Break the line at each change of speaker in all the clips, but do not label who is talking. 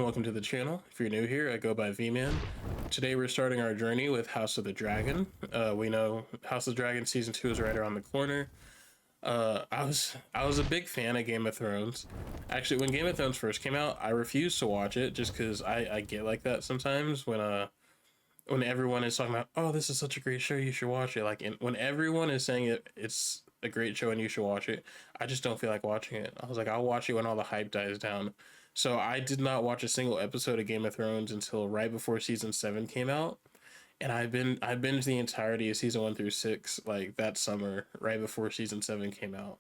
welcome to the channel. If you're new here, I go by V-Man. Today we're starting our journey with House of the Dragon. We know House of the Dragon Season 2 is right around the corner. I was a big fan of Game of Thrones. Actually, when Game of Thrones first came out, I refused to watch it just because I get like that sometimes when everyone is talking about, oh, this is such a great show, you should watch it. When everyone is saying it's a great show and you should watch it, I just don't feel like watching it. I was like, I'll watch it when all the hype dies down. So I did not watch a single episode of Game of Thrones until right before season 7 came out. And I binged the entirety of season 1 through 6 like that summer, right before season 7 came out,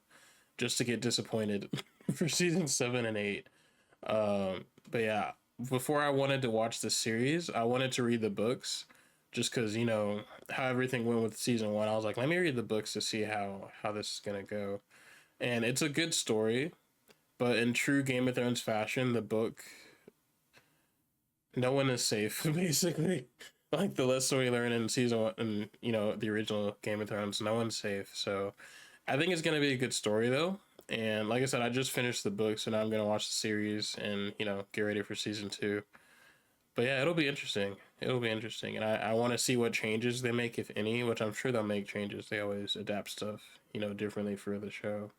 just to get disappointed for season 7 and 8. But yeah, before I wanted to watch the series, I wanted to read the books, just because, you know, how everything went with season 1. I was like, let me read the books to see how this is gonna go. And it's a good story, but in true Game of Thrones fashion, the book, no one is safe, basically. Like the lesson we learned in season 1 and, you know, the original Game of Thrones, no one's safe. So I think it's gonna be a good story though. And like I said, I just finished the book, so now I'm gonna watch the series and, you know, get ready for season 2. But yeah, it'll be interesting. It'll be interesting. And I want to see what changes they make, if any, which I'm sure they'll make changes. They always adapt stuff, you know, differently for the show.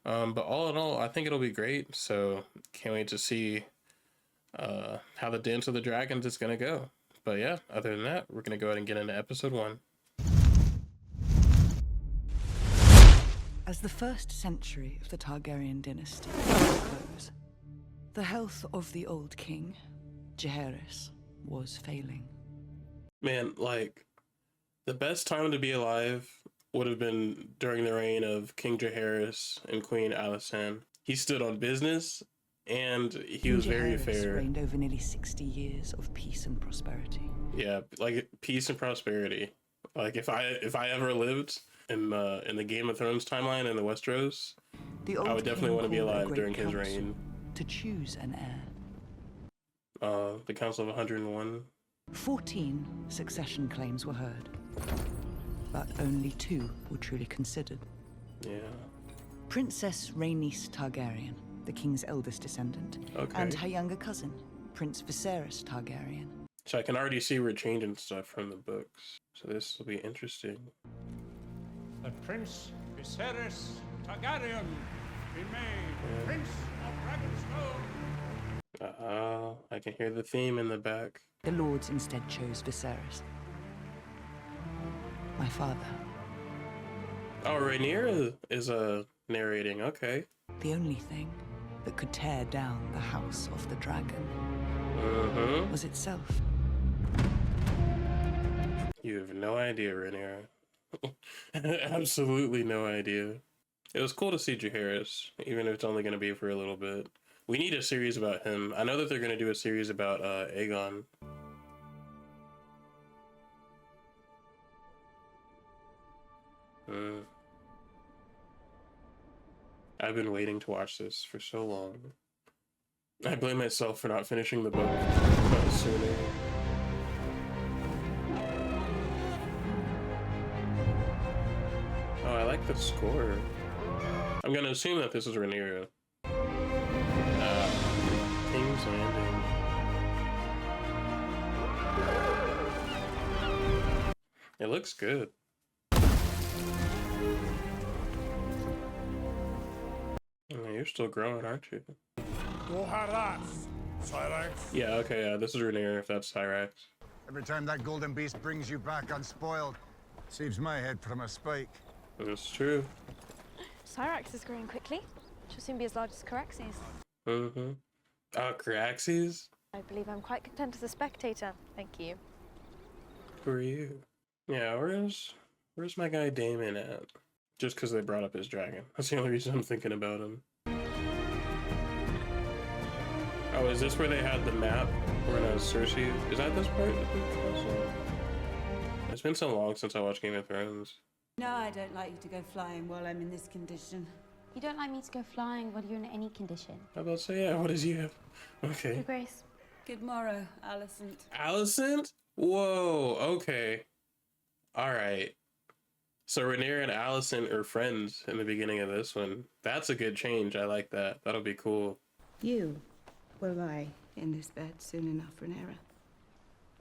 But all in all, I think it'll be great. So can't wait to see how the Dance of the Dragons is going to go. But yeah, other than that, we're going to go ahead and get into episode 1.
As the first century of the Targaryen dynasty came to a close, the health of the old king, Heirs, was failing.
Man, like, the best time to be alive would have been during the reign of King Heirs and Queen Alicent. He stood on business, and he was very fair.
Reigned over nearly 60 years of peace and prosperity.
Yeah, like peace and prosperity. Like if I ever lived in the Game of Thrones timeline in the Westeros, I would definitely want to be alive during his reign.
To choose an heir.
The Council of 101.
14 succession claims were heard, but only 2 were truly considered.
Yeah.
Princess Rhaenys Targaryen, the king's eldest descendant, and her younger cousin, Prince Viserys Targaryen.
So I can already see we're changing stuff from the books, so this will be interesting.
The Prince Viserys Targaryen be made Prince of Dragonstone.
I can hear the theme in the back.
The lords instead chose Viserys, my father.
Oh, Rhaenyra is narrating, okay.
The only thing that could tear down the House of the Dragon was itself.
You have no idea, Rhaenyra. Absolutely no idea. It was cool to see Jaehaerys, even if it's only going to be for a little bit. We need a series about him. I know that they're going to do a series about Aegon. I've been waiting to watch this for so long. I blame myself for not finishing the book sooner. Oh, I like the score. I'm going to assume that this is Rhaenyra. King's Landing. It looks good. Oh, you're still growing, aren't you? Yeah, okay, this is Rhaenyra, if that's Cyrax.
Every time that golden beast brings you back unspoiled, saves my head from a spike.
That's true.
Cyrax is growing quickly. She'll soon be as large as Caraxes.
Caraxes?
I believe I'm quite content as a spectator. Thank you.
Who are you? Yeah, where's my guy Daemon at? Just because they brought up his dragon. That's the only reason I'm thinking about him. Oh, is this where they had the map? Where it has Cersei? Is that this part? It's been so long since I watched Game of Thrones.
No, I don't like you to go flying while I'm in this condition.
You don't like me to go flying when you're in any condition.
How about say, yeah, what does he have? Okay.
Your Grace.
Good morrow, Alicent.
Alicent? Whoa, okay. Alright. So Rhaenyra and Alicent are friends in the beginning of this one. That's a good change. I like that. That'll be cool.
You were my in this bed soon enough for an error.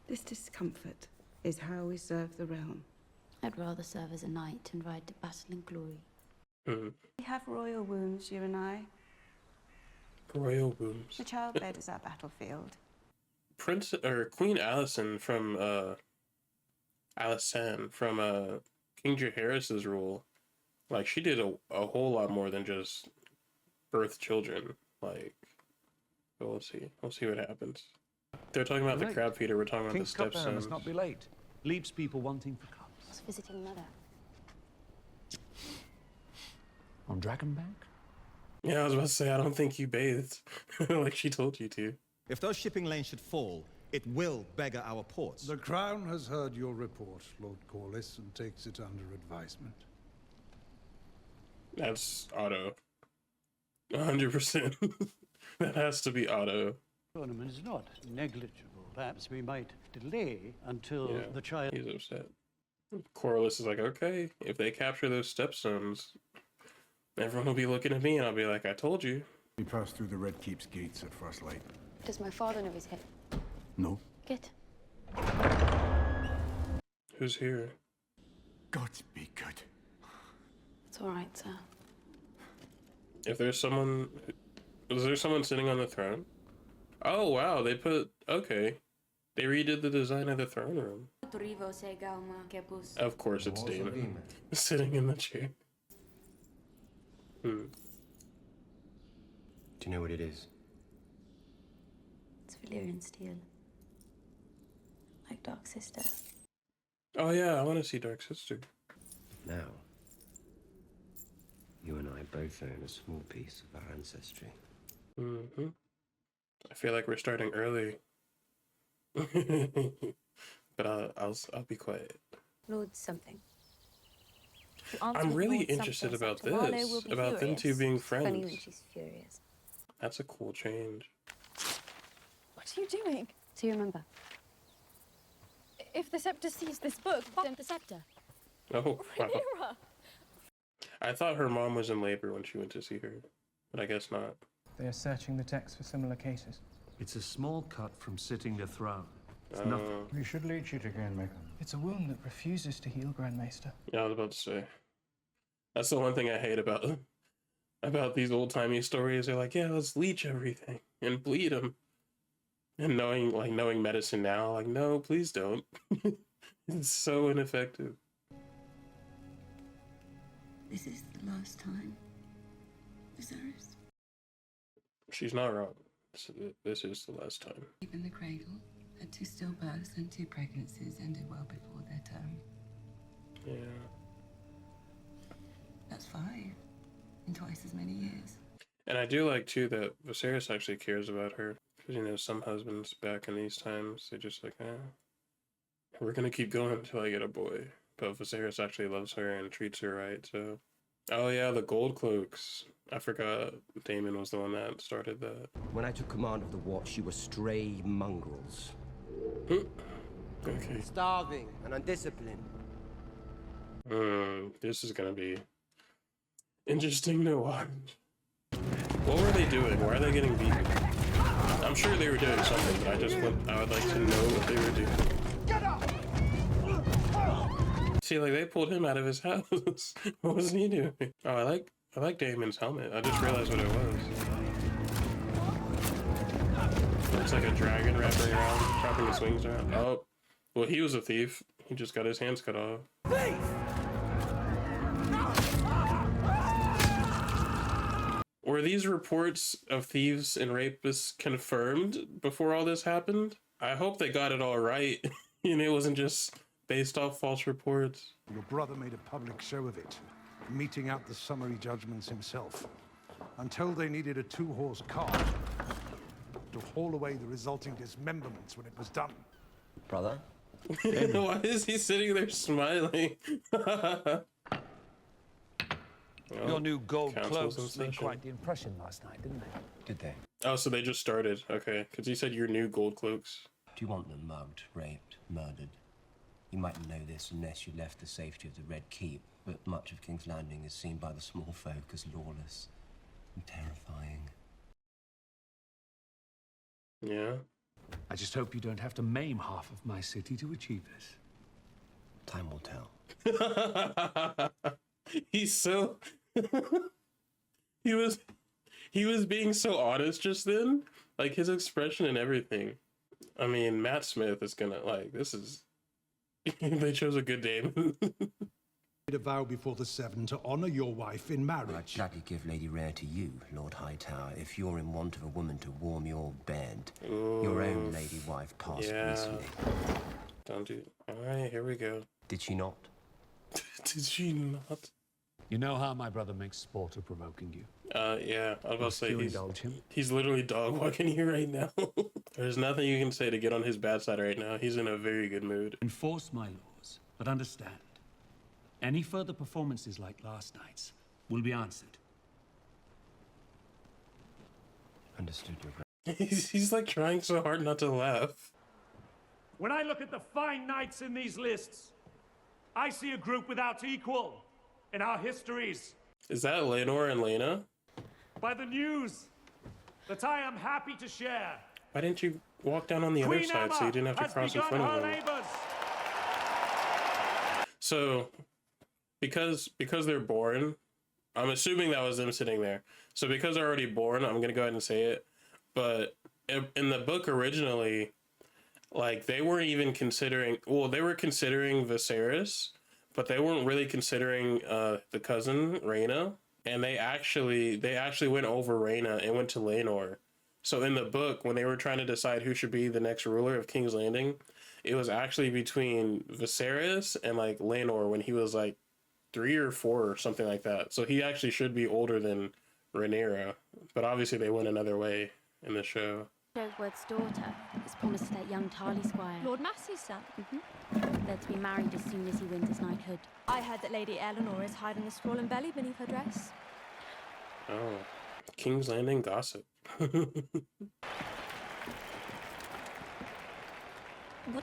This discomfort is how we serve the realm.
I'd rather serve as a knight and ride to battle in glory.
We have royal wounds, you and I.
Royal wounds.
The childbed is our battlefield.
Queen Alicent from King Jaehaerys's rule, like she did a whole lot more than just birth children. Like, but we'll see what happens. They're talking about the crab feeder. We're talking about
King's
the
cupbearer
stepsons.
must not be late. Leaves people wanting for cups.
I was visiting mother.
On Dragonbank?
Yeah, I was about to say I don't think you bathed like she told you to.
If those shipping lanes should fall, it will beggar our ports.
The Crown has heard your report, Lord Corlys, and takes it under advisement.
That's Otto. 100%. That has to be Otto.
Tournament is not negligible. Perhaps we might delay until the child...
He's upset. Corlys is like, okay, if they capture those stepstones, everyone will be looking at me and I'll be like, I told you.
We pass through the Red Keep's gates at first light.
Does my father know he's here?
No.
Good.
Who's here?
Gods be good.
It's all right, sir.
If there's someone... Is there someone sitting on the throne? Oh, wow, okay. They redid the design of the throne room. Of course it's Daemon. Sitting in the chair.
Do you know what it is?
It's Valyrian steel. Like Dark Sister.
Oh yeah, I want to see Dark Sister.
Now, you and I both own a small piece of our ancestry.
I feel like we're starting early. But I'll be quiet.
Lord something.
I'm really interested about this, about them two being friends.
Funny when she's furious.
That's a cool change.
What are you doing?
So you remember?
If the scepter sees this book,
Fuck the scepter.
Oh, wow.
Rhaenyra!
I thought her mom was in labor when she went to see her, but I guess not.
They are searching the text for similar cases.
It's a small cut from sitting the throne. It's nothing.
We should leech it again, Michael.
It's a wound that refuses to heal, Grand Maester.
Yeah, I was about to say. That's the one thing I hate about these old-timey stories. They're like, yeah, let's leech everything and bleed them. And knowing medicine now, like, no, please don't. It's so ineffective.
This is the last time, Viserys.
She's not wrong. This is the last time.
Deep in the cradle, had 2 stillbirths and 2 pregnancies ended well before their term.
Yeah.
That's 5 in twice as many years.
And I do like, too, that Viserys actually cares about her. Because, you know, some husbands back in these times, they're just like, we're going to keep going until I get a boy. But Viserys actually loves her and treats her right, so... Oh, yeah, the gold cloaks. I forgot Daemon was the one that started that.
When I took command of the Watch, you were stray mongrels.
Okay.
Starving and undisciplined.
This is going to be interesting to watch. What were they doing? Why are they getting beaten? I'm sure they were doing something, but I would like to know what they were doing.
Get up!
See, like, they pulled him out of his house. What was he doing? Oh, I like Daemon's helmet. I just realized what it was. It's like a dragon wrapping around, wrapping his wings around. Oh, well, he was a thief. He just got his hands cut off. Were these reports of thieves and rapists confirmed before all this happened? I hope they got it all right, and it wasn't just based off false reports.
Your brother made a public show of it, meting out the summary judgments himself, until they needed a 2-horse cart to haul away the resulting dismemberments when it was done.
Brother?
Why is he sitting there smiling?
Your new gold
Council's
cloaks
in
made
session.
quite the impression last night, didn't they?
Did they?
Oh, so they just started. Okay, because he said your new gold cloaks.
Do you want them mugged, raped, murdered? You mightn't know this unless you left the safety of the Red Keep, but much of King's Landing is seen by the small folk as lawless and terrifying.
Yeah.
I just hope you don't have to maim half of my city to achieve this.
Time will tell.
He's so he was being so honest just then, like his expression and everything. I mean, Matt Smith is gonna like this is they chose a good name.
A vow before the Seven to honor your wife in marriage.
I'd gladly give Lady Rhea to you, Lord Hightower, if you're in want of a woman to warm your bed.
Ooh,
your own lady wife passed recently.
Don't do. All right, here we go.
Did she not?
Did she not?
You know how my brother makes sport of provoking you.
Yeah, I was about to say
indulge him?
he's literally dog walking you right now. There's nothing you can say to get on his bad side right now. He's in a very good mood.
Enforce my laws, but understand, any further performances like last night's will be answered.
Understood, your
He's like trying so hard not to laugh.
When I look at the fine knights in these lists, I see a group without equal in our histories.
Is that Lenore and Lena?
By the news that I am happy to share.
Why didn't you walk down on the other side so you didn't have to cross in front of them? So, because they're born, I'm assuming that was them sitting there. So because they're already born, I'm gonna go ahead and say it. But in the book originally, like they weren't even considering. Well, they were considering Viserys, but they weren't really considering the cousin Rhaena. And they actually went over Rhaena and went to Lenore. So in the book, when they were trying to decide who should be the next ruler of King's Landing, it was actually between Viserys and like Lenore when he was like 3 or 4 or something like that. So he actually should be older than Rhaenyra, but obviously they went another way in the show.
Sherwood's daughter is promised to that young Tarly squire.
Lord Massey's son?
They're to be married as soon as he wins his knighthood.
I heard that Lady Eleanor is hiding a swollen belly beneath her dress.
Oh, King's Landing gossip.
What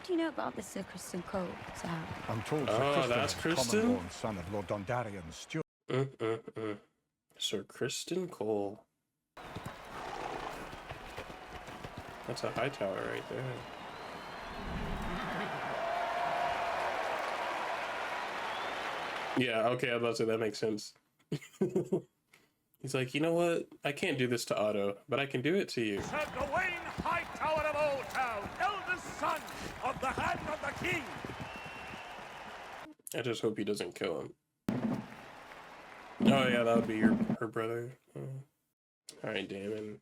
do you know about this Sir Kristen Cole, Sir Harry?
I'm told
Oh,
Sir Kristen
that's
is
Kristen?
common-born son of Lord Dondarrion's steward.
Sir Kristen Cole. That's a high tower right there. Yeah, okay, I was about to say that makes sense. He's like, you know what? I can't do this to Otto, but I can do it to you.
Sir Gawain Hightower of Old Town, eldest son of the Hand of the King.
I just hope he doesn't kill him. Oh yeah, that would be her brother. All right, Damon.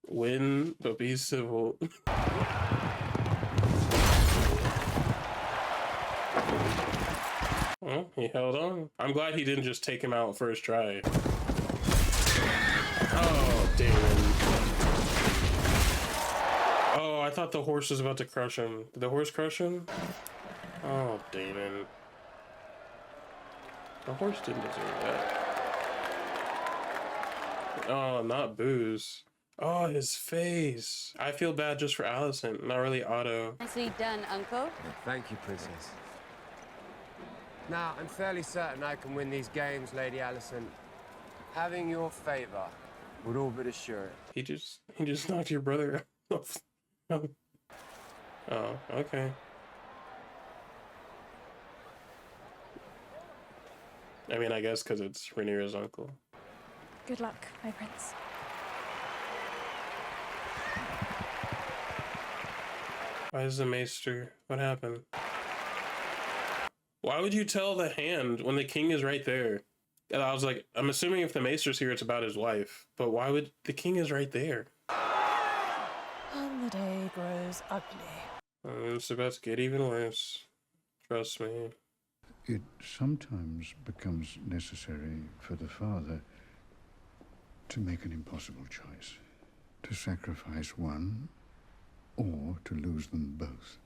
Win, but be civil. Well, he held on. I'm glad he didn't just take him out first try. Oh, Damon. Oh, I thought the horse was about to crush him. Did the horse crush him? Oh, Damon. The horse didn't deserve that. Oh, not booze. Oh, his face. I feel bad just for Allison, not really Otto.
Nicely done, Uncle.
Thank you, Princess. Now, I'm fairly certain I can win these games, Lady Allison. Having your favor would all but assure it.
He just knocked your brother off. Oh, okay. I mean, I guess because it's Rhaenyra's uncle.
Good luck, my prince.
Why is the maester? What happened? Why would you tell the hand when the king is right there? And I was like, I'm assuming if the maester's here, it's about his wife. But why would the king is right there?
And the day grows ugly.
It's about to get even worse. Trust me.
It sometimes becomes necessary for the father to make an impossible choice. To sacrifice one or to lose them both.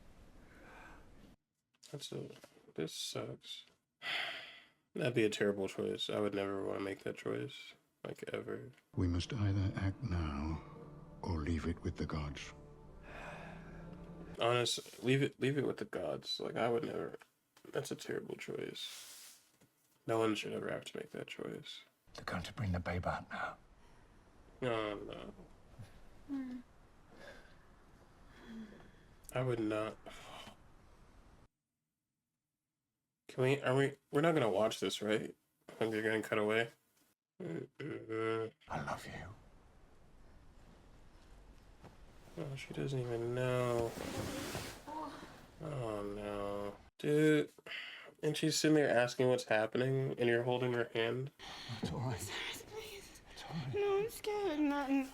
This sucks. That'd be a terrible choice. I would never want to make that choice. Like, ever.
We must either act now or leave it with the gods.
Honest, leave it with the gods. Like, I would never. That's a terrible choice. No one should ever have to make that choice.
They're going to bring the babe out now.
No. I would not. Can we? We're not gonna watch this, right? I think you're gonna cut away.
I love you.
Oh, she doesn't even know. Oh no, dude. And she's sitting there asking what's happening, and you're holding her hand.
It's all right.
Cyrus, please.
It's all right.
No, I'm scared, Martin.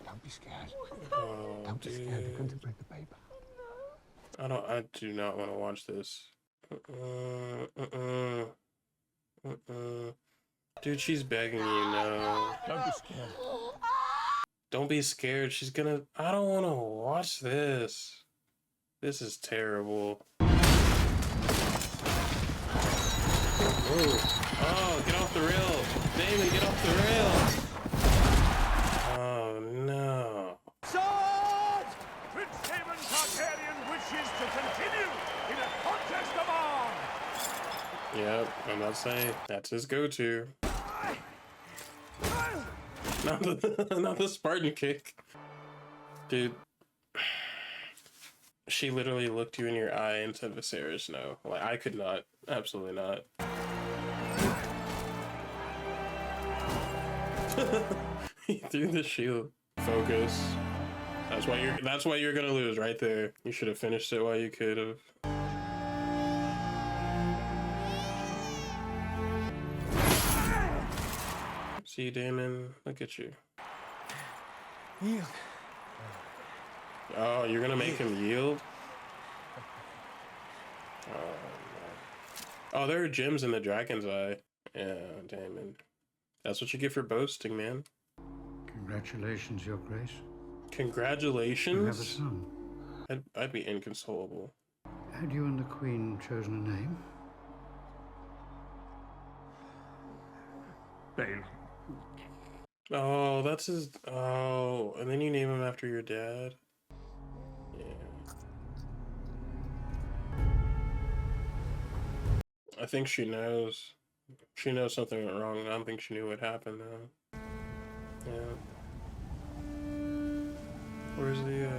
Don't be scared.
Oh,
Don't be scared. They're going to break the paper.
I do not want to watch this. Dude, she's begging you, no.
Don't be scared.
Don't be scared. She's gonna. I don't want to watch this. This is terrible. Oh, get off the rail. Damon, get off the rail. Oh, no.
Sword! Prince Daemon Targaryen wishes to continue in a contest of arms.
Yep, I'm not saying that's his go-to. Not the Spartan kick. Dude. She literally looked you in your eye and said, Viserys, no. Like, I could not. Absolutely not. He threw the shield. Focus. That's why you're gonna lose right there. You should have finished it while you could have. See, Damon, look at you.
Yield.
Oh, you're gonna make him yield? Oh, no. Oh, there are gems in the dragon's eye. Yeah, Damon. That's what you get for boasting, man.
Congratulations, Your Grace.
Congratulations?
You have a son.
I'd be inconsolable.
Had you and the Queen chosen a name?
Bale.
Oh, that's his. Oh, and then you name him after your dad? Yeah. I think she knows. She knows something went wrong. I don't think she knew what happened, though. Yeah. Where's the,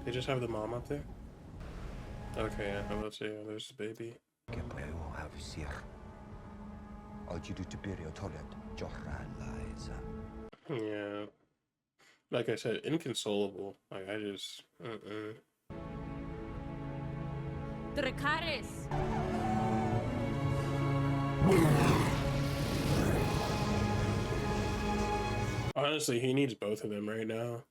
They just have the mom up there? Okay, yeah, let's see. Yeah, there's the baby. Yeah. Like I said, inconsolable. Like, I just...
Dracarys!
Honestly, he needs both of them right now.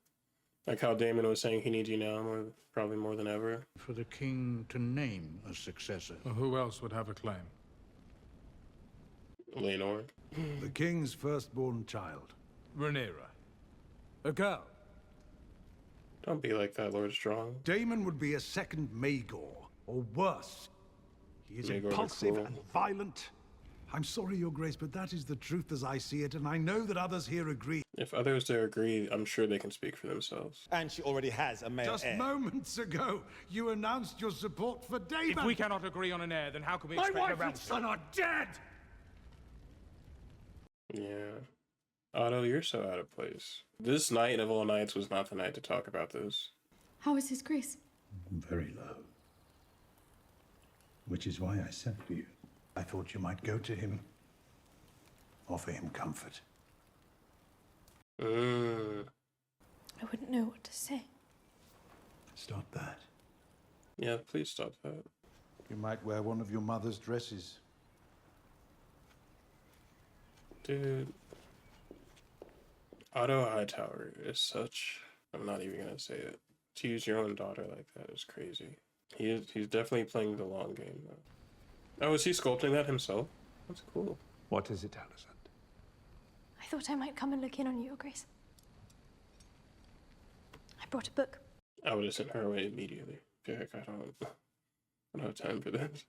Like how Damon was saying he needs you now, probably more than ever.
For the king to name a successor.
Well, who else would have a claim?
Leonor.
The king's firstborn child.
Rhaenyra. A girl.
Don't be like that, Lord Strong.
Daemon would be a second Maegor, or worse. He is
Maegor
impulsive
the Cruel.
and violent. I'm sorry, Your Grace, but that is the truth as I see it, and I know that others here agree.
If others there agree, I'm sure they can speak for themselves.
And she already has a male
Just
heir.
moments ago, you announced your support for Daemon.
If we cannot agree on an heir, then how can we
My
expect
wife
a
and son are dead!
Yeah. Otto, you're so out of place. This night of all nights was not the night to talk about this.
How is his grace?
Very low. Which is why I sent for you.
I thought you might go to him, offer him comfort.
I wouldn't know what to say.
Stop that.
Yeah, please stop that.
You might wear one of your mother's dresses.
Dude. Otto Hightower is such... I'm not even gonna say it. To use your own daughter like that is crazy. He's definitely playing the long game, though. Oh, is he sculpting that himself? That's cool.
What is it, Alicent?
I thought I might come and look in on you, Your Grace. I brought a book.
I would have sent her away immediately. Heck, I don't have time for that.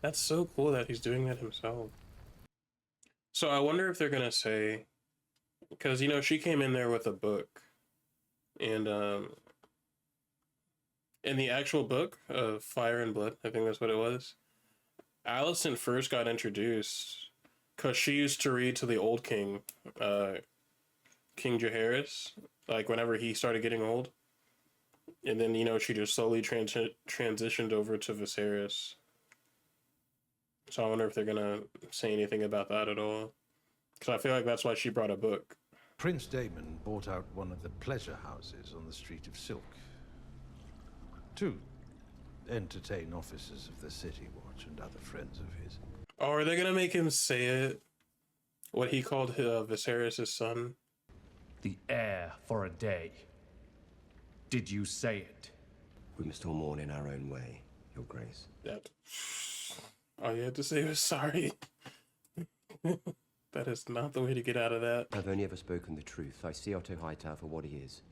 That's so cool that he's doing that himself. So I wonder if they're gonna say, because you know she came in there with a book, and in the actual book of Fire and Blood, I think that's what it was. Alicent first got introduced because she used to read to the old king, King Jaehaerys, like whenever he started getting old, and then she just slowly transitioned over to Viserys. So I wonder if they're gonna say anything about that at all, because I feel like that's why she brought a book.
Prince Daemon bought out one of the pleasure houses on the Street of Silk to entertain officers of the City Watch and other friends of his.
Oh, are they gonna make him say it? What he called Viserys' son?
The heir for a day. Did you say it?
We must all mourn in our own way, Your Grace.
That. All you had to say was sorry. That is not the way to get out of that.
I've only ever spoken the truth. I see Otto Hightower for what he is.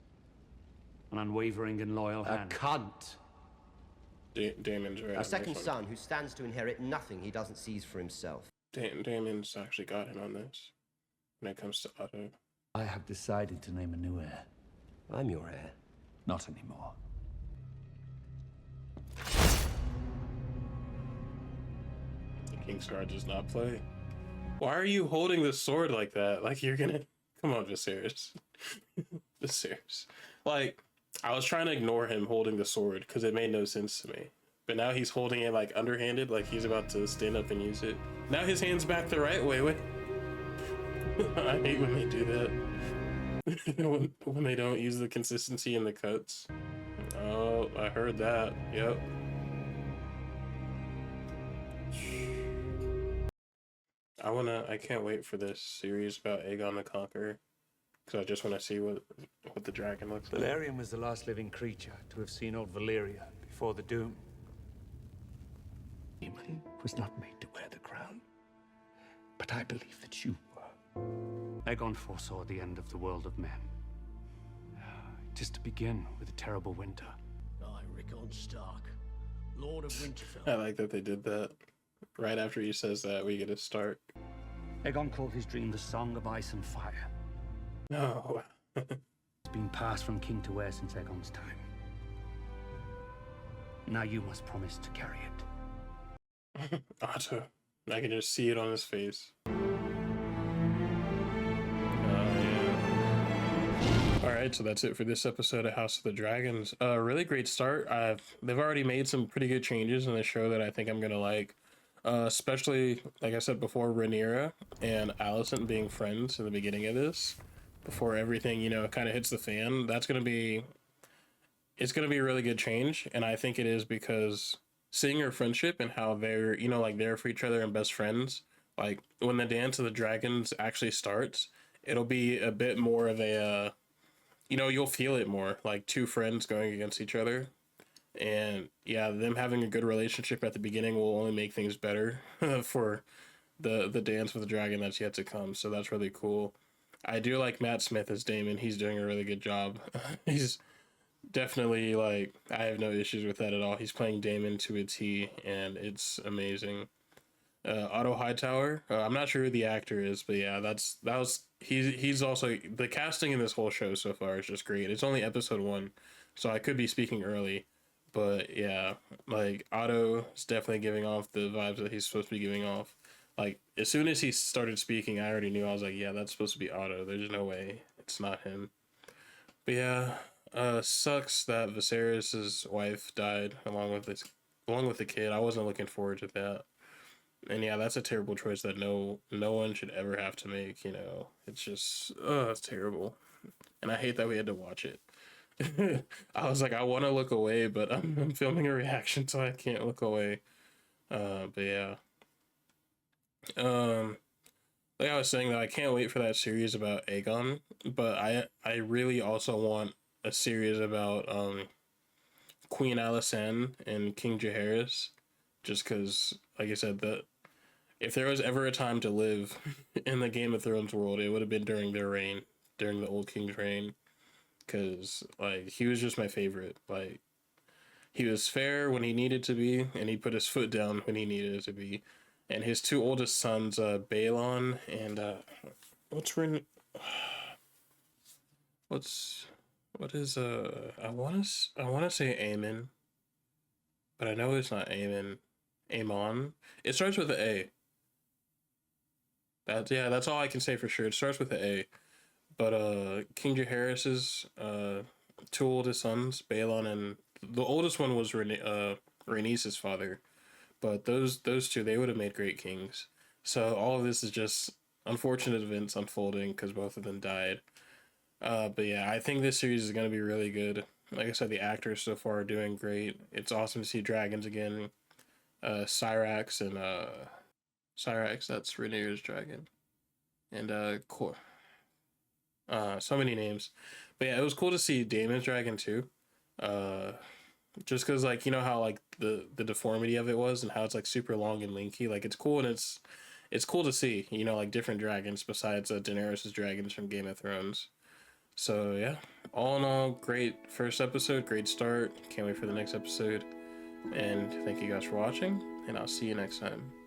An unwavering and loyal
A
hand.
cunt!
Damon's right.
A second son who stands to inherit nothing he doesn't seize for himself.
Damon's actually got him on this when it comes to Otto.
I have decided to name a new heir.
I'm your heir.
Not anymore.
The Kingsguard does not play. Why are you holding the sword like that? Like you're gonna... Come on, Viserys. Viserys. Like, I was trying to ignore him holding the sword because it made no sense to me. But now he's holding it like underhanded, like he's about to stand up and use it. Now his hand's back the right way. Wait. I hate when they do that. when they don't use the consistency in the cuts. Oh, I heard that. Yep. I can't wait for this series about Aegon the Conqueror, because I just want to see what the dragon looks like.
Valerian was the last living creature to have seen old Valyria before the Doom.
Daemon was not made to wear the crown, but I believe that you were.
Aegon foresaw the end of the world of men. Just to begin with a terrible winter.
I, Rickon Stark, Lord of Winterfell.
I like that they did that. Right after he says that, we get a start.
Aegon called his dream the Song of Ice and Fire.
No.
It's been passed from king to heir since Aegon's time. Now you must promise to carry it.
Otto. I can just see it on his face. Alright, so that's it for this episode of House of the Dragons. Really great start. They've already made some pretty good changes in the show that I think I'm gonna like. Especially, like I said before, Rhaenyra and Alicent being friends in the beginning of this, before everything, kind of hits the fan. It's gonna be a really good change, and I think it is because seeing her friendship and how they're, there for each other and best friends, like when the Dance of the Dragons actually starts, it'll be a bit more of a, you'll feel it more, like two friends going against each other. And yeah, them having a good relationship at the beginning will only make things better for the Dance with the Dragon that's yet to come. So that's really cool. I do like Matt Smith as Daemon. He's doing a really good job. He's definitely, I have no issues with that at all. He's playing Daemon to a T, and it's amazing. Otto Hightower, I'm not sure who the actor is, but yeah, he's also, the casting in this whole show so far is just great. It's only episode 1, so I could be speaking early, but yeah, Otto is definitely giving off the vibes that he's supposed to be giving off. As soon as he started speaking, I already knew. I was like, yeah, that's supposed to be Otto. There's no way it's not him. But yeah, sucks that Viserys' wife died along with the kid. I wasn't looking forward to that. And yeah, that's a terrible choice that no one should ever have to make, It's just, it's terrible. And I hate that we had to watch it. I was like, I want to look away, but I'm filming a reaction, so I can't look away. But yeah. Like I was saying, that I can't wait for that series about Aegon, but I really also want a series about Queen Alysanne and King Jaehaerys, just because, like I said, if there was ever a time to live in the Game of Thrones world, it would have been during their reign, during the old king's reign, because he was just my favorite. He was fair when he needed to be, and he put his foot down when he needed to be. And his two oldest sons, Balon and I want to say Aemon, but I know it's not Aemon. Aemon. It starts with an A. That's all I can say for sure. It starts with an A. But King Jaehaerys's two oldest sons, Balon, and the oldest one was Rhaenys' father. But those two, they would have made great kings. So all of this is just unfortunate events unfolding because both of them died. But yeah, I think this series is going to be really good. Like I said, the actors so far are doing great. It's awesome to see dragons again. Cyrax and Cyrax, that's Rhaenyra's dragon. And so many names. But yeah, it was cool to see Daemon's dragon too. Just because, like, you know how like the deformity of it was and how it's like super long and lanky. Like, it's cool, and it's cool to see, you know, like different dragons besides Daenerys' dragons from Game of Thrones. So yeah, all in all, great first episode, great start. Can't wait for the next episode. And thank you guys for watching, and I'll see you next time.